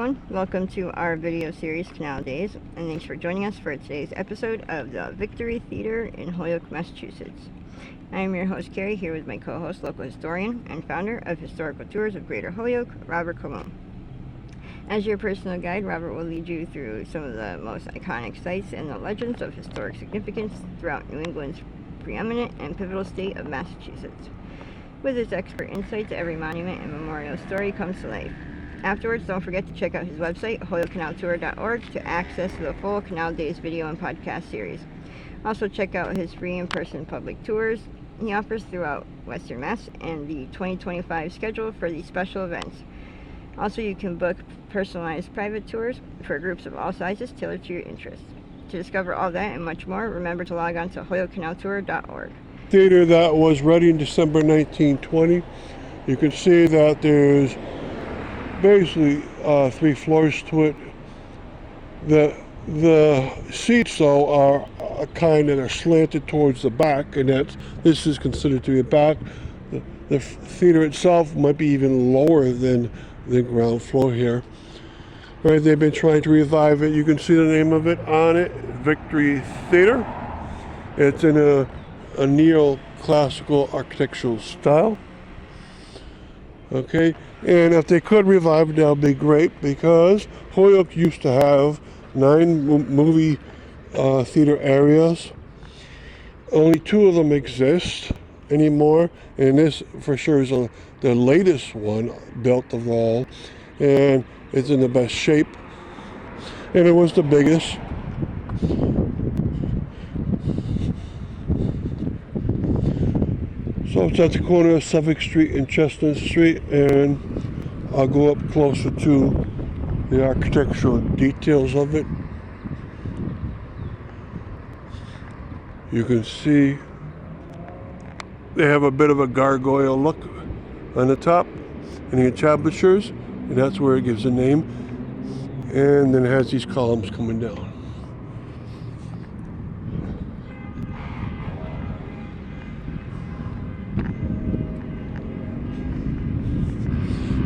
everyone. Welcome to our video series, Canal Days, and thanks for joining us for today's episode of the Victory Theater in Holyoke, Massachusetts. I am your host, Carrie, here with my co-host, local historian, and founder of Historical Tours of Greater Holyoke, Robert Colon. As your personal guide, Robert will lead you through some of the most iconic sites and the legends of historic significance throughout New England's preeminent and pivotal state of Massachusetts. With his expert insights, every monument and memorial story comes to life. Afterwards, don't forget to check out his website, holyokecanaltour.org, to access the full Canal Days video and podcast series. Also, check out his free in-person public tours he offers throughout Western Mass and the 2025 schedule for these special events. Also, you can book personalized private tours for groups of all sizes tailored to your interests. To discover all that and much more, remember to log on to holyokecanaltour.org. Theater that was ready in December 1920. You can see that there's basically 3 floors to it. The seats, though, are kind of slanted towards the back, and this is considered to be a back. The theater itself might be even lower than the ground floor here. Right, they've been trying to revive it. You can see the name of it on it, Victory Theater. It's in a neoclassical architectural style. Okay, and if they could revive it, that would be great, because Holyoke used to have 9 movie theater areas. Only 2 of them exist anymore, and this for sure is the latest one built of all, and it's in the best shape, and it was the biggest. So it's at the corner of Suffolk Street and Chestnut Street, and I'll go up closer to the architectural details of it. You can see they have a bit of a gargoyle look on the top and the entablatures, and that's where it gives the name. And then it has these columns coming down.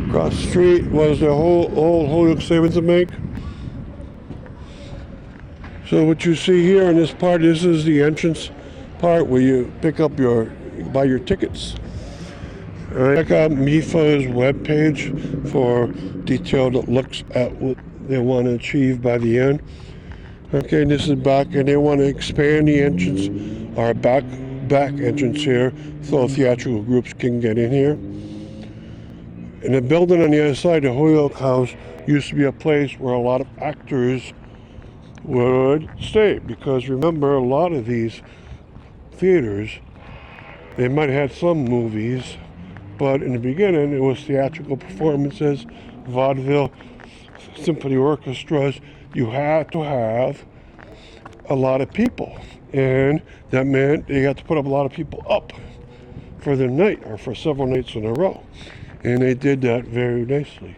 Across the street was the whole old Holyoke Savings and Bank. So what you see here in this part, this is the entrance part where you buy your tickets. All right. Check out MIFA's webpage for detailed looks at what they want to achieve by the end. Okay, this is back, and they want to expand the entrance, our back entrance here, so theatrical groups can get in here. And the building on the other side, the Holyoke House, used to be a place where a lot of actors would stay, because remember, a lot of these theaters, they might have had some movies, but in the beginning it was theatrical performances, vaudeville, symphony orchestras. You had to have a lot of people, and that meant they had to put up a lot of people up for the night or for several nights in a row. And they did that very nicely.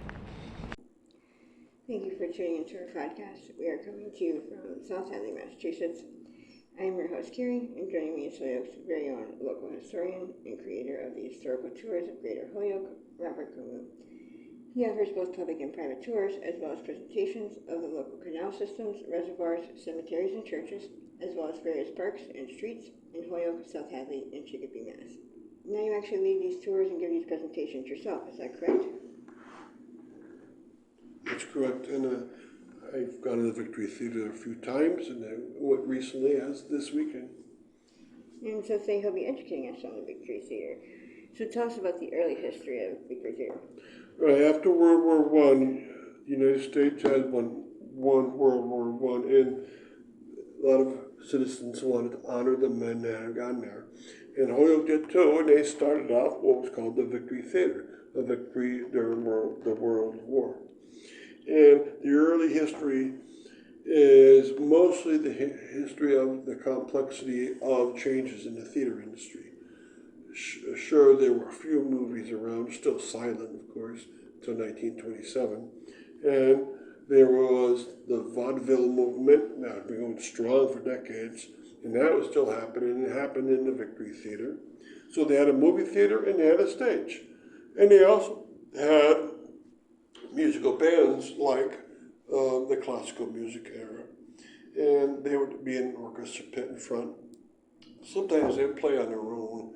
Thank you for tuning into our podcast. We are coming to you from South Hadley, Massachusetts. I am your host, Carrie, and joining me is Holyoke's very own local historian and creator of the Historical Tours of Greater Holyoke, Robert Colon. He offers both public and private tours, as well as presentations of the local canal systems, reservoirs, cemeteries, and churches, as well as various parks and streets in Holyoke, South Hadley, and Chicopee, Mass. Now you actually lead these tours and give these presentations yourself, is that correct? That's correct, and I've gone to the Victory Theater a few times, and I went recently as this weekend. And so today he'll be educating us on the Victory Theater. So tell us about the early history of Victory Theater. Right, after World War I, the United States had won World War I, and a lot of citizens wanted to honor the men that had gone there. And Holyoke did too, and they started off what was called the Victory Theater, a victory during the World War. And the early history is mostly the history of the complexity of changes in the theater industry. Sure, there were a few movies around, still silent, of course, until 1927. And there was the vaudeville movement that had been going strong for decades, and that was still happening. It happened in the Victory Theater. So they had a movie theater and they had a stage. And they also had musical bands like the classical music era. And they would be in an orchestra pit in front. Sometimes they'd play on their own,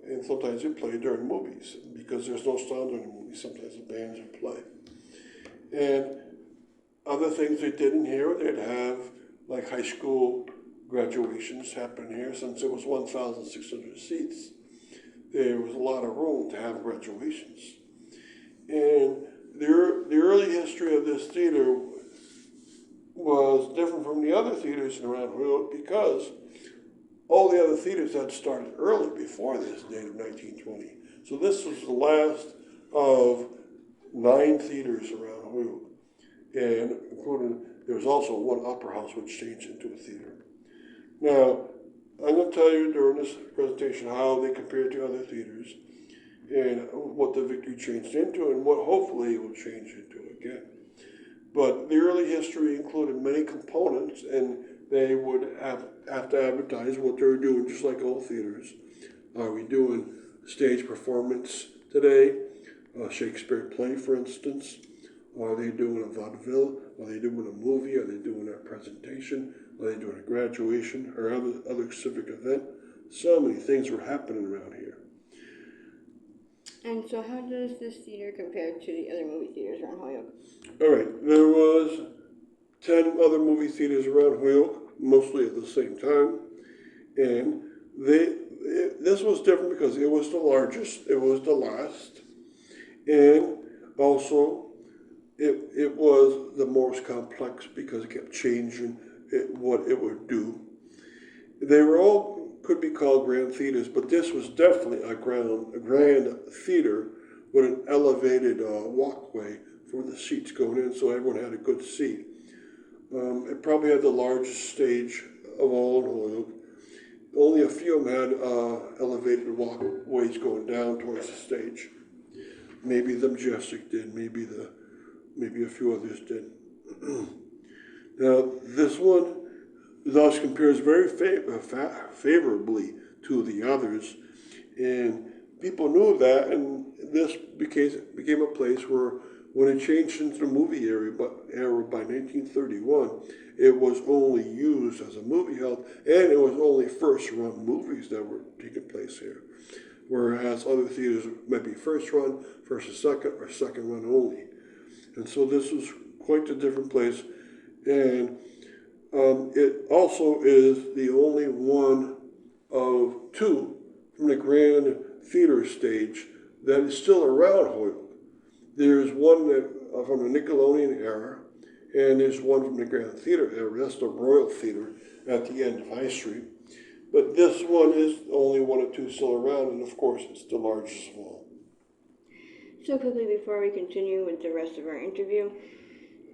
and sometimes they'd play during movies because there's no sound during the movies. Sometimes the bands would play. And other things they did in here, they'd have like high school graduations happen here. Since it was 1,600 seats, there was a lot of room to have graduations. And the early history of this theater was different from the other theaters around Holyoke because all the other theaters had started early before this date of 1920. So this was the last of 9 theaters around Holyoke, and including there was also one opera house which changed into a theater. Now, I'm going to tell you during this presentation how they compare to other theaters and what the Victory changed into and what hopefully it will change into again. But the early history included many components, and they would have to advertise what they were doing, just like all theaters. Are we doing stage performance today? A Shakespeare play, for instance? Are they doing a vaudeville? Are they doing a movie? Are they doing a presentation? Are they doing a graduation or other civic event? So many things were happening around here. And so how does this theater compare to the other movie theaters around Holyoke? All right, there was 10 other movie theaters around Holyoke, mostly at the same time. And this was different because it was the largest, it was the last, and also it was the most complex because it kept changing what it would do. They were all could be called grand theaters, but this was definitely a grand theater with an elevated walkway for the seats going in, so everyone had a good seat. It probably had the largest stage of all in Holyoke. Only a few of them had elevated walkways going down towards the stage. Maybe the Majestic did, maybe a few others did. Now, this one thus compares very favorably to the others, and people knew that, and this became a place where, when it changed into the movie era by 1931, it was only used as a movie hall, and it was only first-run movies that were taking place here, whereas other theaters might be first-run, first and second, or second-run only. And so this was quite a different place, and it also is the only one of 2 from the Grand Theater stage that is still around Holyoke. There's one from the Nickelodeon era, and there's one from the Grand Theater era. That's the Royal Theater at the end of High Street. But this one is only one of 2 still around, and of course it's the largest of all. So quickly before we continue with the rest of our interview,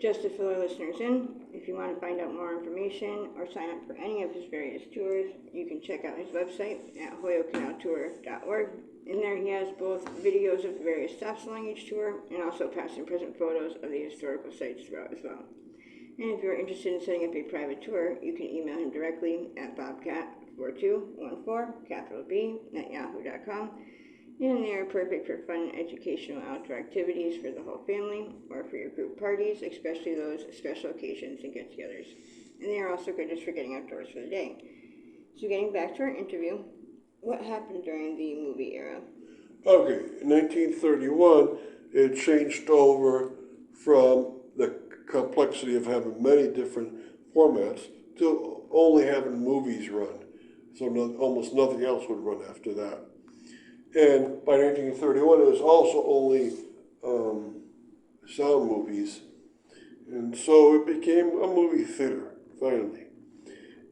just to fill our listeners in, if you want to find out more information or sign up for any of his various tours, you can check out his website at holyokecanaltour.org. In there he has both videos of the various stops along each tour and also past and present photos of the historical sites throughout as well. And if you're interested in setting up a private tour, you can email him directly at bobcat4214, @yahoo.com. And they are perfect for fun and educational outdoor activities for the whole family or for your group parties, especially those special occasions and get-togethers. And they are also good just for getting outdoors for the day. So getting back to our interview, what happened during the movie era? Okay, in 1931, it changed over from the complexity of having many different formats to only having movies run. So almost nothing else would run after that. And by 1931, it was also only sound movies. And so it became a movie theater, finally.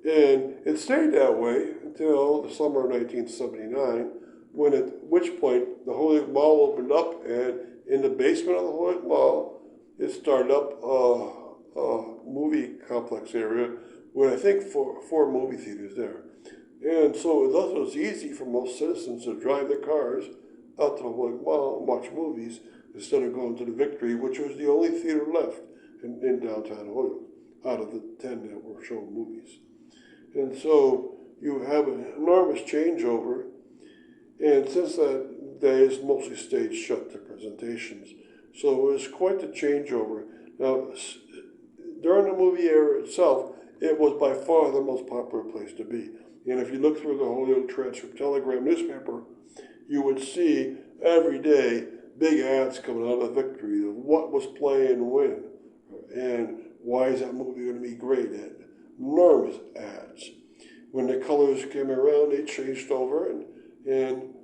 And it stayed that way until the summer of 1979, at which point the Holyoke Mall opened up, and in the basement of the Holyoke Mall, it started up a movie complex area with, I think, four movie theaters there. And so thus it was easy for most citizens to drive their cars out to the Holyoke Mall and watch movies instead of going to the Victory, which was the only theater left in downtown Holyoke, out of the 10 that were showing movies. And so you have an enormous changeover, and since that day it's mostly staged shut to presentations. So it was quite the changeover. Now, during the movie era itself, it was by far the most popular place to be. And if you look through the Holyoke Transcript Telegram newspaper, you would see every day big ads coming out of Victory of what was playing when and why is that movie going to be great. And enormous ads. When the colors came around, they changed over and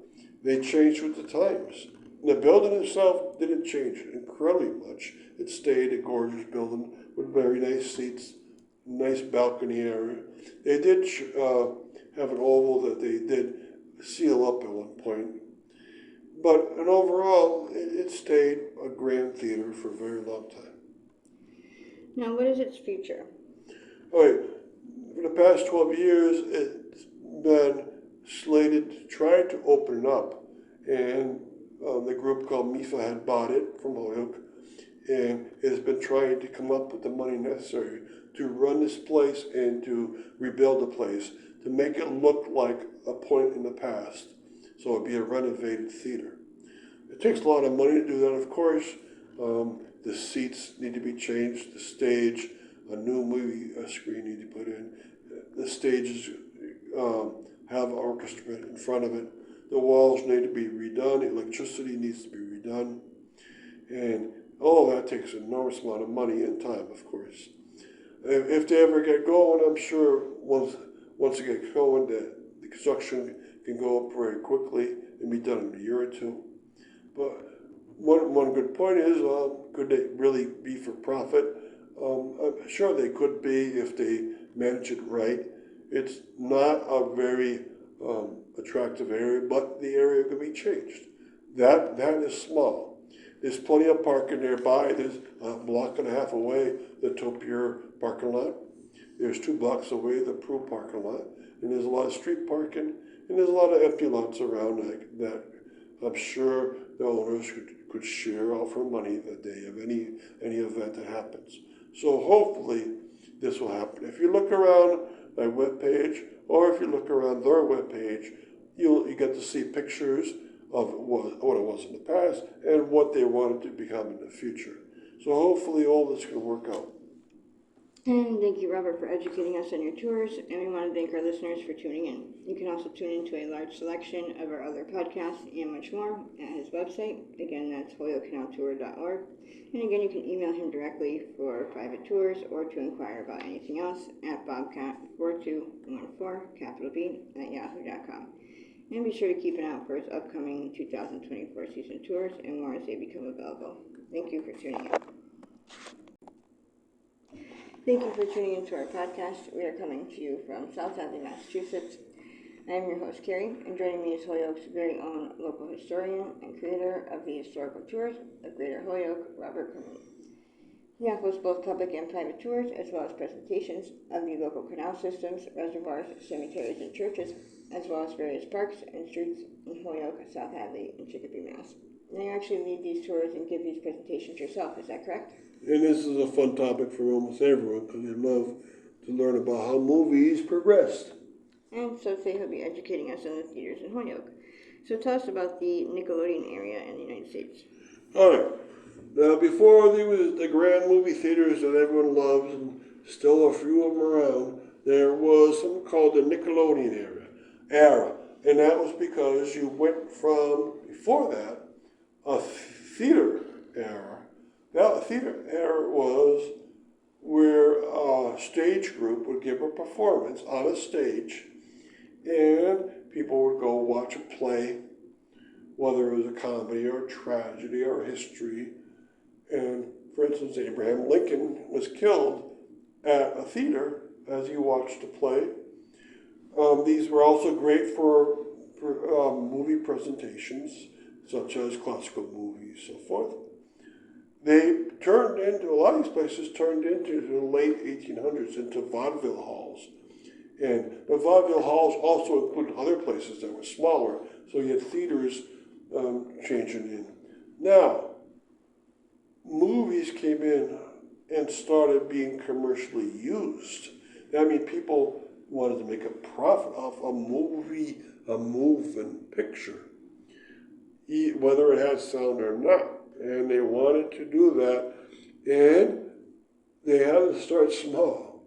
they changed with the times. The building itself didn't change incredibly much. It stayed a gorgeous building with very nice seats, nice balcony area. They did have an oval that they did seal up at one point. But and overall, it stayed a grand theater for a very long time. Now, what is its future? All right, for the past 12 years, it's been slated to try to open it up. And the group called MIFA had bought it from Holyoke and has been trying to come up with the money necessary to run this place and to rebuild the place, to make it look like a point in the past. So it'd be a renovated theater. It takes a lot of money to do that, of course. The seats need to be changed, the stage, a new movie screen need to put in. The stages have an orchestra in front of it. The walls need to be redone, electricity needs to be redone. And all of that takes an enormous amount of money and time, of course. If they ever get going, I'm sure once they get going, the construction can go up very quickly and be done in a year or two. But one good point is, could they really be for profit? I'm sure they could be if they manage it right. It's not a very attractive area, but the area could be changed. That is small. There's plenty of parking nearby. There's a block and a half away, the Topier parking lot. There's 2 blocks away, the Prue parking lot. And there's a lot of street parking, and there's a lot of empty lots around that I'm sure the owners could share, offer money the day of any event that happens. So hopefully this will happen. If you look around my webpage, or if you look around their webpage, you get to see pictures of what it was in the past and what they wanted to become in the future. So hopefully all this can work out. And thank you, Robert, for educating us on your tours, and we want to thank our listeners for tuning in. You can also tune into a large selection of our other podcasts and much more at his website. Again, that's holyokecanaltour.org. And again, you can email him directly for private tours or to inquire about anything else at bobcat4214, and be sure to keep an eye out for his upcoming 2024 season tours and more as they become available. Thank you for tuning in. Thank you for tuning into our podcast. We are coming to you from South Hadley, Massachusetts. I am your host, Carrie, and joining me is Holyoke's very own local historian and creator of the historical tours of Greater Holyoke, Robert Kermit. He offers both public and private tours, as well as presentations of the local canal systems, reservoirs, cemeteries, and churches, as well as various parks and streets in Holyoke, South Hadley, and Chicopee, Mass. And you actually lead these tours and give these presentations yourself, is that correct? And this is a fun topic for almost everyone because they love to learn about how movies progressed. And so today he'll be educating us on the theaters in Holyoke. So tell us about the Nickelodeon area in the United States. All right. Now, before there was the grand movie theaters that everyone loves, and still a few of them around, there was something called the Nickelodeon era. And that was because you went from, before that, a theater era. Now, the theater era was where a stage group would give a performance on a stage, and people would go watch a play, whether it was a comedy or a tragedy or history. And, for instance, Abraham Lincoln was killed at a theater as he watched a play. These were also great for movie presentations, such as classical movies, so forth. They turned into, a lot of these places turned into the late 1800s into vaudeville halls. And the vaudeville halls also included other places that were smaller, so you had theaters changing in. Now, movies came in and started being commercially used. That means people wanted to make a profit off a moving picture, whether it had sound or not. And they wanted to do that, and they had to start small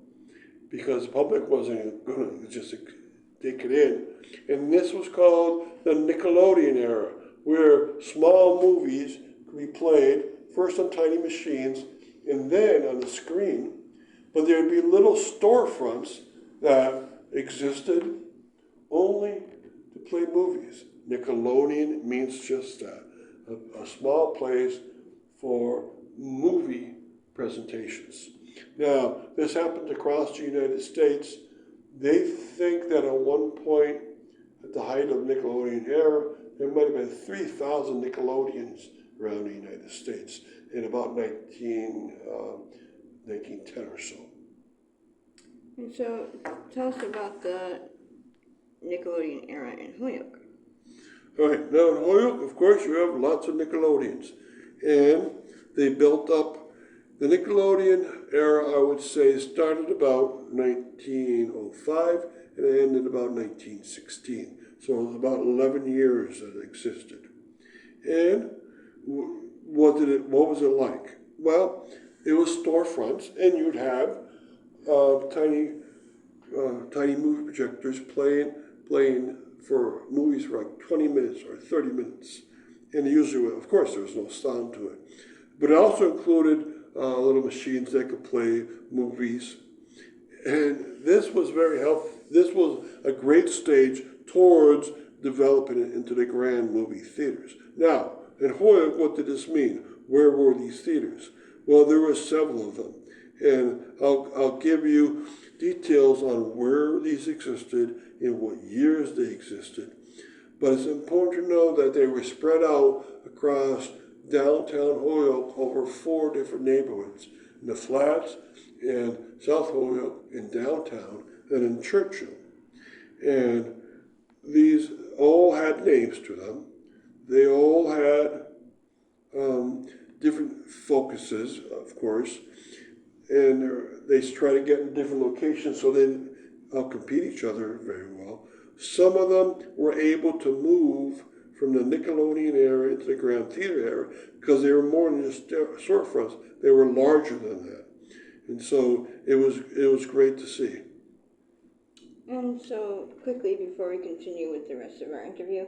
because the public wasn't going to just take it in. And this was called the Nickelodeon era, where small movies could be played first on tiny machines and then on the screen. But there would be little storefronts that existed only to play movies. Nickelodeon means just that, a small place for movie presentations. Now, this happened across the United States. They think that at one point, at the height of Nickelodeon era, there might have been 3,000 Nickelodeons around the United States in about 1910 or so. And so, tell us about the Nickelodeon era in Holyoke. All right, now in Holyoke, of course, you have lots of Nickelodeons. And they built up the Nickelodeon era, I would say, started about 1905 and it ended about 1916. So it was about 11 years that it existed. And what was it like? Well, it was storefronts, and you'd have tiny movie projectors playing for movies for like 20 minutes or 30 minutes. And usually, of course, there was no sound to it. But it also included little machines that could play movies. And this was very helpful. This was a great stage towards developing it into the grand movie theaters. Now, in Holyoke, what did this mean? Where were these theaters? Well, there were several of them. And I'll give you details on where these existed and what years they existed. But it's important to know that they were spread out across downtown Holyoke over 4 different neighborhoods. In the Flats, in South Holyoke, in downtown, and in Churchill. And these all had names to them. They all had different focuses, of course, and they try to get in different locations so they didn't outcompete each other very well. Some of them were able to move from the Nickelodeon era into the Grand Theater era because they were more than just storefronts. They were larger than that. And so it was great to see. And so, quickly before we continue with the rest of our interview,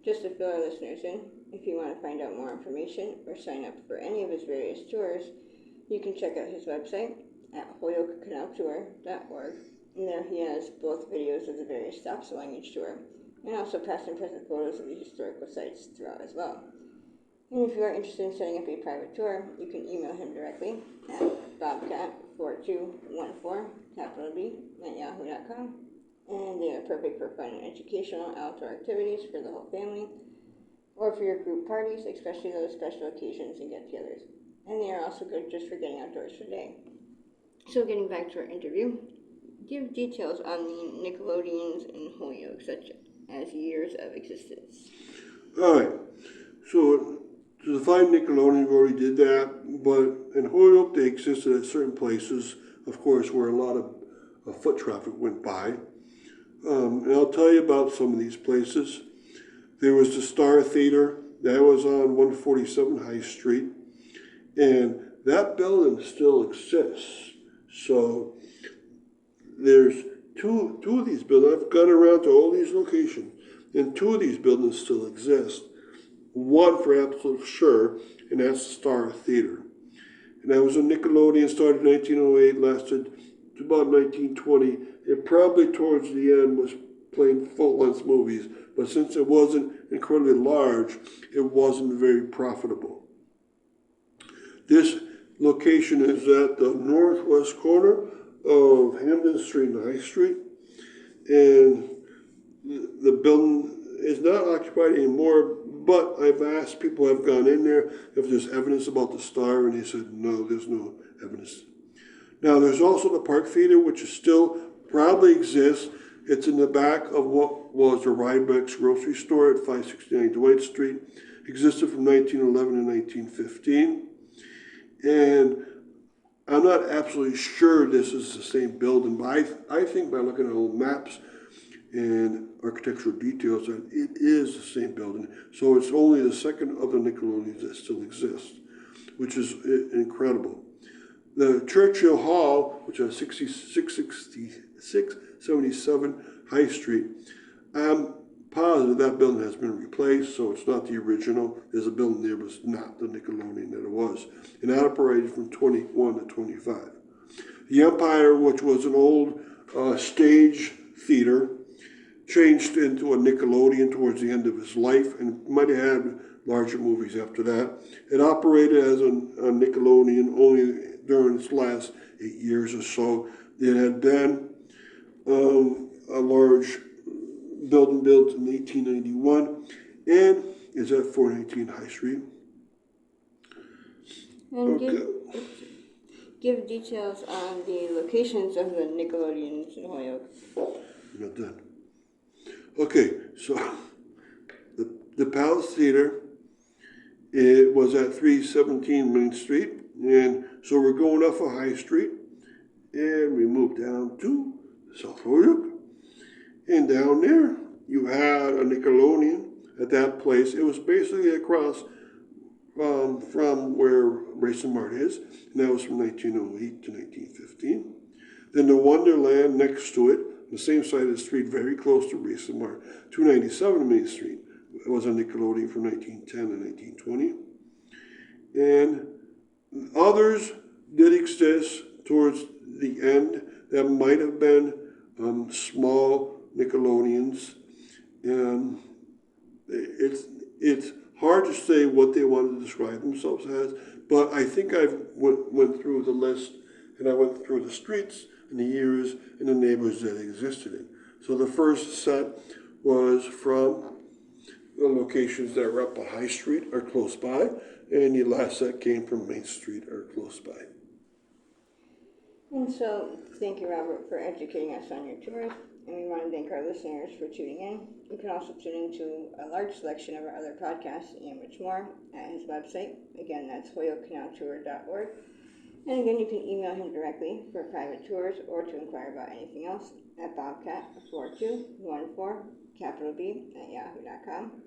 just to fill our listeners in, if you want to find out more information or sign up for any of his various tours, you can check out his website at holyokecanaltour.org. And there he has both videos of the various stops along each tour, and also past and present photos of the historical sites throughout as well. And if you are interested in setting up a private tour, you can email him directly at bobcat4214, capital B, at yahoo.com. And they are perfect for fun and educational outdoor activities for the whole family, or for your group parties, especially those special occasions and get-togethers. And they are also good just for getting outdoors for the day. So getting back to our interview, give details on the Nickelodeons in Holyoke, such as years of existence. All right. So to define Nickelodeon, we already did that, but in Holyoke, they existed at certain places, of course, where a lot of foot traffic went by. And I'll tell you about some of these places. There was the Star Theater, that was on 147 High Street, and that building still exists. So there's two of these buildings. I've gone around to all these locations, and 2 of these buildings still exist. One for absolute sure, and that's the Star Theater. And that was a Nickelodeon, started in 1908, lasted to about 1920. It probably towards the end was playing full-length movies, but since it wasn't incredibly large, it wasn't very profitable. This location is at the northwest corner of Hampden Street and High Street, and the building is not occupied anymore, but I've asked people who have gone in there if there's evidence about the Star, and they said no, there's no evidence. Now there's also the Park Theater, which is still probably exists. It's in the back of what was the Rybeck's grocery store at 569 Dwight Street. Existed from 1911 to 1915. And I'm not absolutely sure this is the same building, but I think by looking at old maps, and architectural details, and it is the same building. So it's only the second of the Nickelodeons that still exists, which is incredible. The Churchill Hall, which is 677 High Street, I'm positive that building has been replaced, so it's not the original. There's a building there, but it's not the Nickelodeon that it was. And that operated from 21 to 25. The Empire, which was an old stage theater, changed into a Nickelodeon towards the end of his life, and might have had larger movies after that. It operated as a Nickelodeon only during its last 8 years or so. There had been a large building built in 1891, and is at 419 High Street. And give details on the locations of the Nickelodeons in Holyoke. Not done. Okay, so the Palace Theater, it was at 317 Main Street, and so we're going off of High Street, and we moved down to South Holyoke, and down there you had a Nickelodeon at that place. It was basically across from where Racing Mart is, and that was from 1908 to 1915. Then the Wonderland next to it, the same side of the street, very close to Racing Mart, 297 Main Street. It was a Nickelodeon from 1910 to 1920. And others did exist towards the end that might have been small Nickelodeons. And it's hard to say what they wanted to describe themselves as, but I think I went through the list, and I went through the streets and the years and the neighborhoods that existed in. So the first set was from the locations that were up on High Street or close by, and the last set came from Main Street or close by. And so, thank you, Robert, for educating us on your tours, and we want to thank our listeners for tuning in. You can also tune into a large selection of our other podcasts and much more at his website. Again, that's hoyokecanaltour.org. And again, you can email him directly for private tours or to inquire about anything else at bobcat4214, capital B, @yahoo.com.